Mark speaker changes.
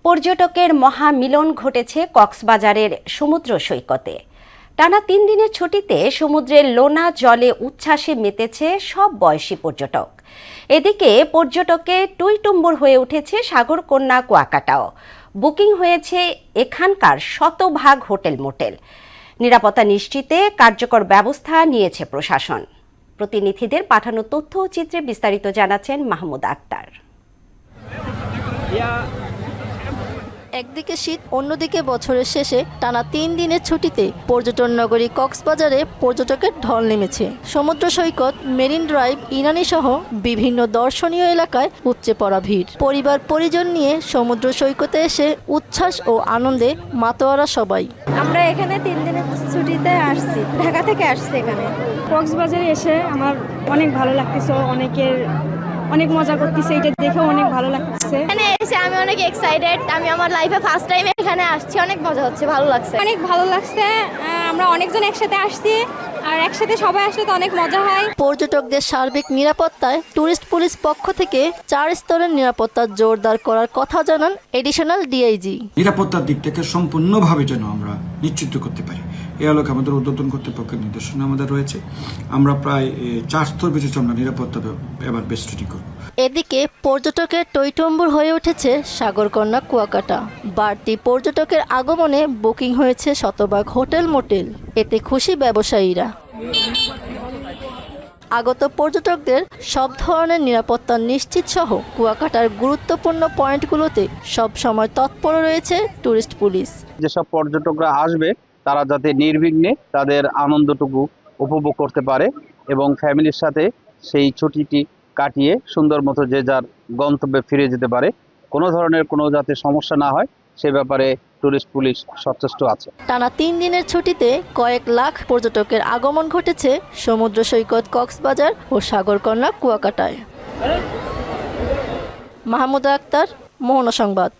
Speaker 1: পর্যটকের মহামিলন ঘটেছে কক্সবাজারের সমুদ্র সৈকতে। টানা ৩ দিনের ছুটিতে সমুদ্রের লোনা জলে উচ্ছ্বাসে মেতেছে সব বয়সী পর্যটক। এদিকে পর্যটকে টইটুম্বুর হয়ে উঠেছে সাগরকন্যা কুয়াকাটাও। বুকিং হয়েছে এখানকার শতভাগ হোটেল মোটেল। নিরাপত্তা নিশ্চিতে কার্যকর ব্যবস্থা নিয়েছে প্রশাসন। প্রতিনিধিদের পাঠানো তথ্য ও চিত্রে বিস্তারিত জানাচ্ছেন মাহমুদ আক্তার।
Speaker 2: একদিকে শীত, অন্যদিকে বছরের শেষে টানা ৩ দিনের ছুটিতে পর্যটন নগরী কক্সবাজারে পর্যটকের ঢল নেমেছে। সমুদ্র সৈকত, মেরিন ড্রাইভ, ইনানি সহ বিভিন্ন দর্শনীয় এলাকায় উপচে পড়া ভিড়। পরিবার পরিজন নিয়ে সমুদ্র সৈকতে এসে উচ্ছ্বাস ও আনন্দে মাতোয়ারা সবাই।
Speaker 3: আমরা এখানে 3 দিনের ছুটিতে আসছি, ঢাকা থেকে আসছি। এখানে কক্সবাজারে এসে আমার অনেক ভালো লাগতেছে, অনেক মজা করতেছে, এটা দেখে অনেক ভালো লাগতেছে।
Speaker 4: এখানে এসে আমি অনেক এক্সাইটেড। আমি আমার লাইফে ফার্স্ট টাইম এখানে আসছি, অনেক মজা হচ্ছে, ভালো লাগছে।
Speaker 3: অনেক ভালো লাগছে। আমরা অনেকজন একসাথে আসছি, আর একসাথে সবাই আসলে তো অনেক মজা হয়।
Speaker 2: পর্যটকদের সার্বিক নিরাপত্তায় ট্যুরিস্ট পুলিশ পক্ষ থেকে 4 স্তরের নিরাপত্তা জোরদার করার কথা জানান এডিশনাল ডিআইজি।
Speaker 5: নিরাপত্তার দিক থেকে সম্পূর্ণভাবে যেন আমরা নিশ্চিত করতে পারি, এ আলোকে আমাদের ঊর্ধ্বতন কর্তৃপক্ষের নির্দেশনা আমাদের রয়েছে। আমরা প্রায় 4 স্তর বিশিষ্ট আমরা নিরাপত্তা এবার বেষ্টনী করব।
Speaker 2: এদিকে পর্যটকের টইটম্বুর হয়ে উঠেছে সাগরকন্যা কুয়াকাটা। বাড়তি পর্যটকের আগমনে বুকিং হয়েছে শতভাগ হোটেল মোটেল। এতে খুশি ব্যবসায়ীরা। আগত পর্যটকদের সব ধরনের নিরাপত্তা নিশ্চিত সহ কুয়াকাটার গুরুত্বপূর্ণ পয়েন্টগুলোতে সব সময় তৎপর রয়েছে ট্যুরিস্ট পুলিশ।
Speaker 6: যেসব পর্যটকরা আসবে তারা যাতে নির্বিঘ্নে তাদের আনন্দটুকু উপভোগ করতে পারে এবং ফ্যামিলির সাথে সেই ছুটিটি কাটিয়ে সুন্দর মতো যে যার গন্তব্যে ফিরে যেতে পারে, কোনো ধরনের কোনো যাতে সমস্যা না হয় সে ব্যাপারে ট্যুরিস্ট পুলিশ সচেষ্ট আছে।
Speaker 2: টানা 3 দিনের ছুটিতে কয়েক লাখ পর্যটকের আগমন ঘটেছে সমুদ্র সৈকত কক্সবাজার ও সাগরকন্যা কুয়াকাটায়। মাহমুদ আক্তার, মোহনা সংবাদ।